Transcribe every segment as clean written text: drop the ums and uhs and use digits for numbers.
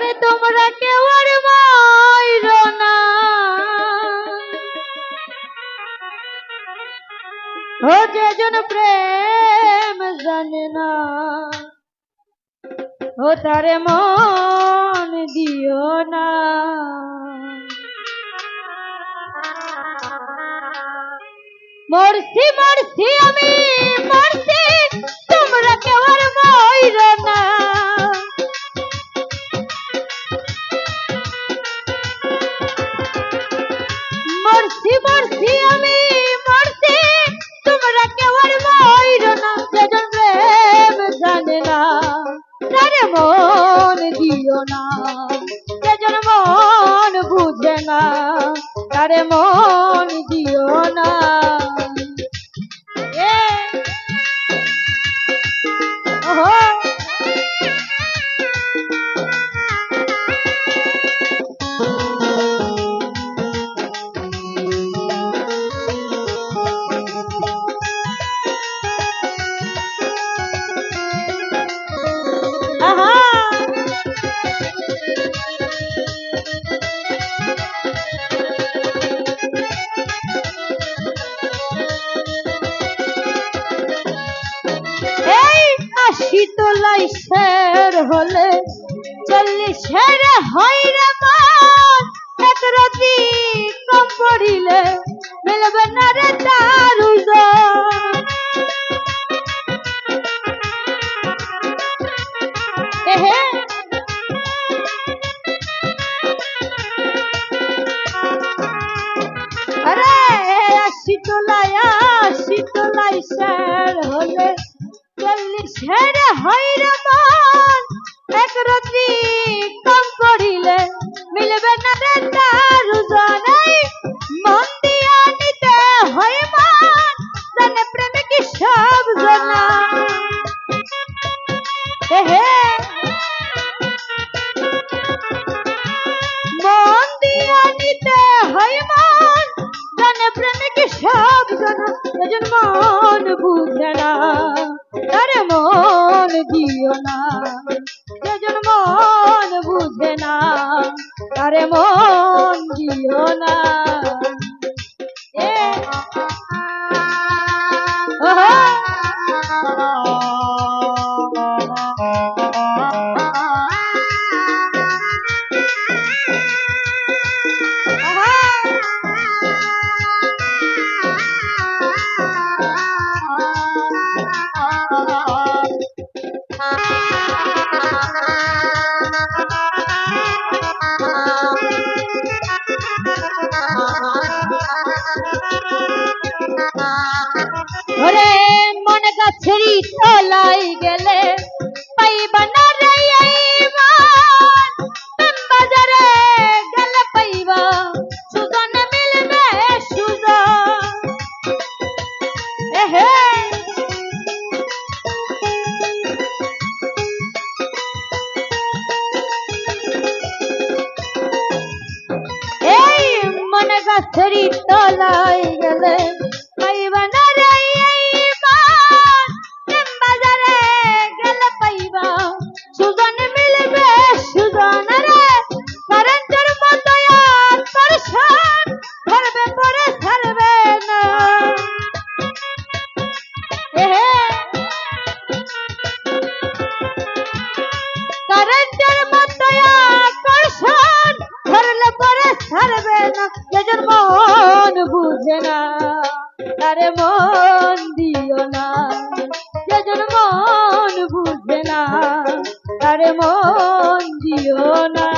ওরে তোমরা কেউ আর মাইরো না, ও যেজন প্রেম জানে না, ও তারে মন দিও না। মরছি মরছি আমি মরছি, তোমরা কেউ আর মাইরো না। মরছি মরছি আমি মরছি, তোমরা কেউ আর মাইরো না। যেজন প্রেম জানে না, তারে মন দিও না। যেজন মন বুঝে না, তারে মন দিও না। শীতলাই শের হলে 40-এর হয় রে মান, এক রাতি কম পড়িলে মিলবে না রে তার ওজন। আরে শীতলাই শের হলে 40-এর হয় রে মান, এক রাত্রি কম পড়িলে মিলবে না রে তার ওজন। মন দিয়া নিতে হয় মান, জানে প্রেমে কি সব জানা। মন দিয়া নিতে হয় মান, জানে প্রেমে কি সব জানা। যেজন মন বুঝে না, তারে মন দিও না। যেজন মন বুঝে না, তারে মন দিও না। ওরে মন গাছের তলায় গেলে পাইবা না রে মান, প্রেম বাজারে গেলে পাইবা সুজন মিলবে সুজন। এই মন গাছের তলায় গেলে পাইবা না রে মান, প্রেম বাজারে গেলে পাইবা সুজন মিলবে সুজন। রে কারেন্টের মতো আকর্ষণ ধরবে পরে ছাড়বে না। কারেন্টের মতো আকর্ষণ ধরলে পরে ছাড়বে না। যেজন মন বুঝে না, তারে মন দিও না। যেজন মন বুঝে না, তারে মন দিও না।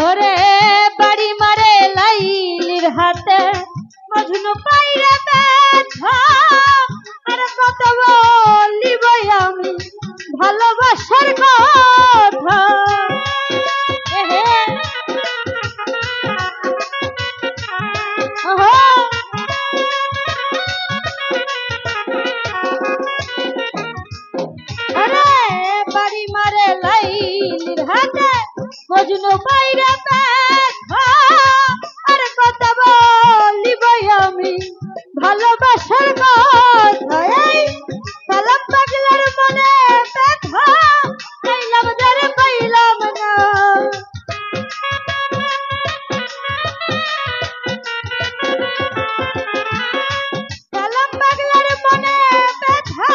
ওরে বাড়ি মারে লাইলির হাতে মজনু পাইরে বেদ মজনু পাইরে ব্যথা আর কত বলিব আমি ভালোবাসার কথা এই সালাম পাগলার মনে ব্যথা পাইলাম যারে পাইলাম না সালাম পাগলার মনে ব্যথা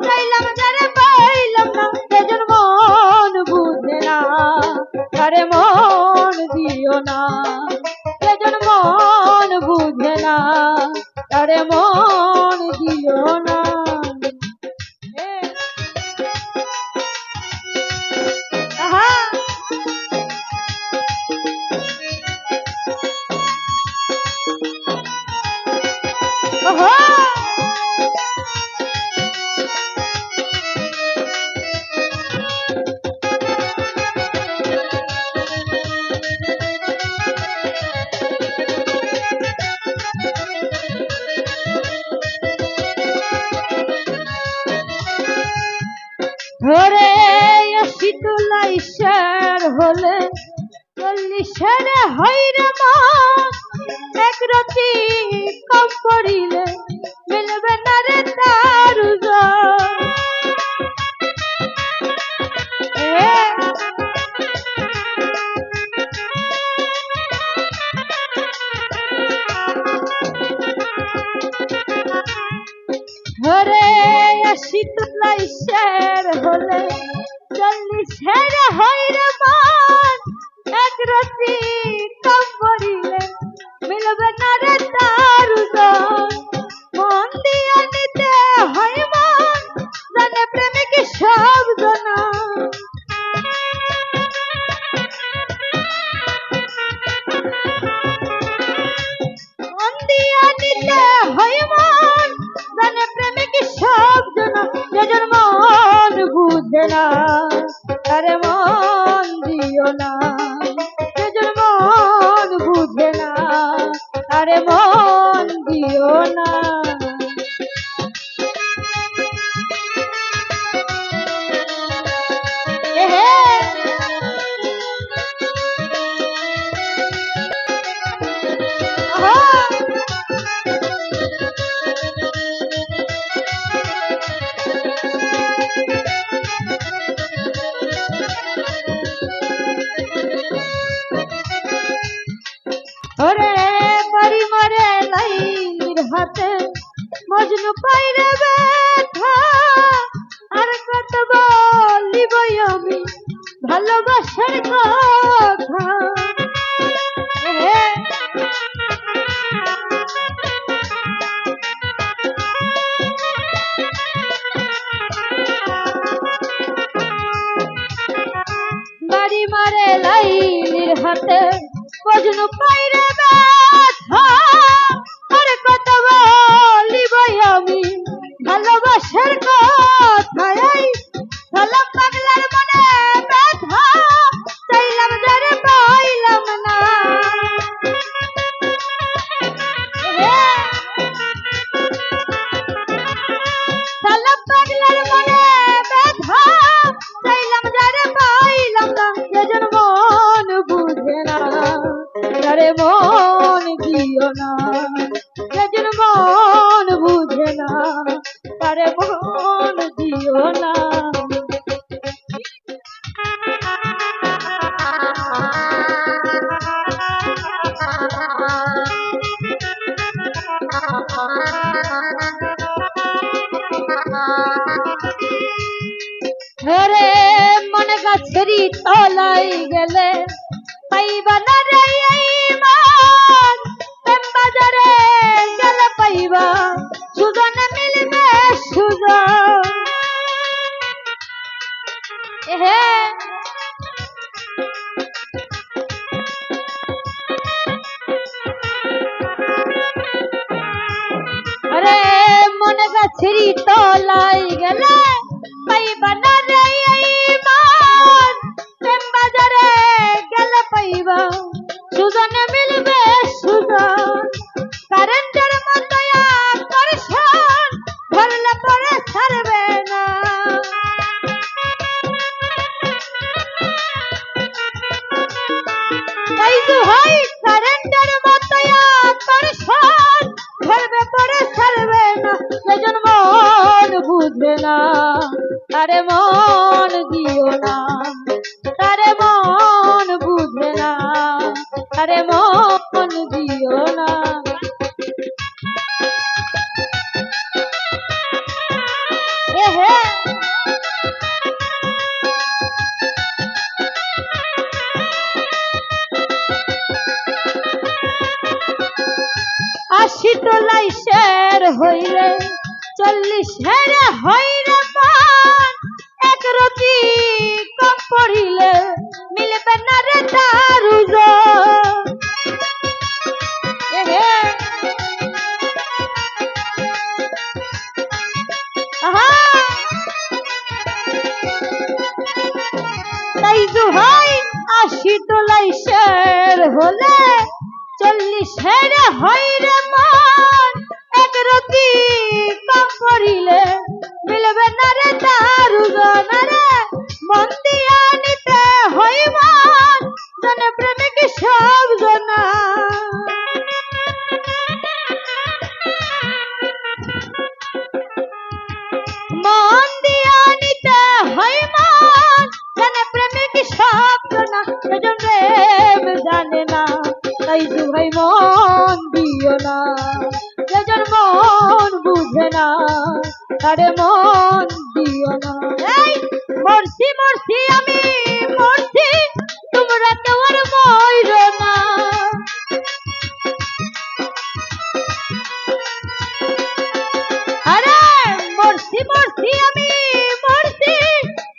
পাইলাম যারে পাইলাম না সেজন মন বুঝে না আরে মন দিও না সেজন মন বুঝে না আরে মন দিও না আহা ওহো ধরে শীতলা ঈশ্বর হলে 40-এর হইরে মন এক রাতি কম পড়িলে মিলবে না রে তার ধরে শীতলা ঈশ্বর হলে 40-এর হইরে মন এক রাতি কম পড়িলে মিলবে না রে তার মন দিয়ে নিতে হয় মন জানে প্রেমিক সব জানা মন দিয়ে নিতে হয় মন জানে প্রেমিক সব জানা যেজন মন বুঝে না আরে মন দিও না যেজন মন বুঝে না আরে মন দিও না ওরে বাড়ি মারে লাইলির হাতে মজনু পাইরে ব্যথা আর কত বলিব আমি ভালোবাসার কথা বাড়ি মারে লাইলির হাতে মজনু পাইরে ব্যথা আর কত বলিব আমি ভালোবাসার কথা এই সালাম পাগলার মনে ব্যথা চাইলাম যারে পাইলাম না সালাম পাগলার মনে ব্যথা চাইলাম যারে পাইলাম না যেজন মন বুঝে না আরে মন দিও না যেজন মন বুঝে না আরে মন দিও না ধরে মনে গাছেরই তলাই গেলে পাইবা না রে মান প্রেম বাজারে গেলে পাইবা সুজন মিলবে সুজন হে আরে মনে গাছেরই তলাই গেলে পাইবা না রে মান প্রেম বাজারে গেলে পাইবা সুজন মিলবে সুজন কারেন্টের মতো আকর্ষণ ধরলে পরে ছাড়বে না তারে মন দিও না, তারে মন বুঝে না, তারে মন দিও না। এহে আশি তোলাই শের হইলে 40 হইলে পান, এক রতি কম পড়িলে মিলবে না রে তার ওজন। এহে আহা তাই দুহাই 80 তোলাই শের হলে 40 হইলে মন, এক রতি কম পড়িলে মিলবে না রে তার ওজন। রে মন দিয়া নিতে হইব জনে প্রেমিক সব জনা। মন দিয়া নিতে হইব জনে প্রেমিক সব জনা। সেজন প্রেম জানে না তাই দুহাই মন দিও না, সেজন মন বুঝে না তারে মন দিও না। এই মরছি মরছি আমি মরছি, তোমরা কেউ আর মইরো না। আরে মরছি মরছি আমি মরছি,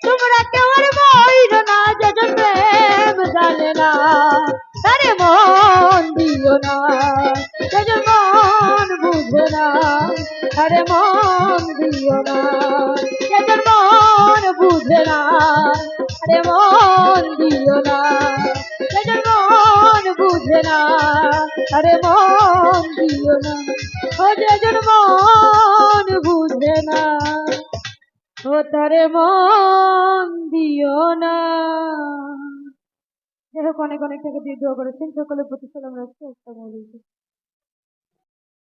তোমরা কেউ আর মইরো না। যেজন প্রেম জানে না তারে মন দিও না, যেজন মন বুঝে না তারে মন দিও না, যেজন মন বুঝে না তারে মন দিও না, যেজন মন বুঝে না তারে মন দিও না। ও যেজন মন বুঝে না ও তারে মন দিও না। যাই হোক, অনেক অনেক টাকা দিয়ে দোয়া করেছেন, সকলের প্রতি সালাম রাখছি। আসসালামু আলাইকুম।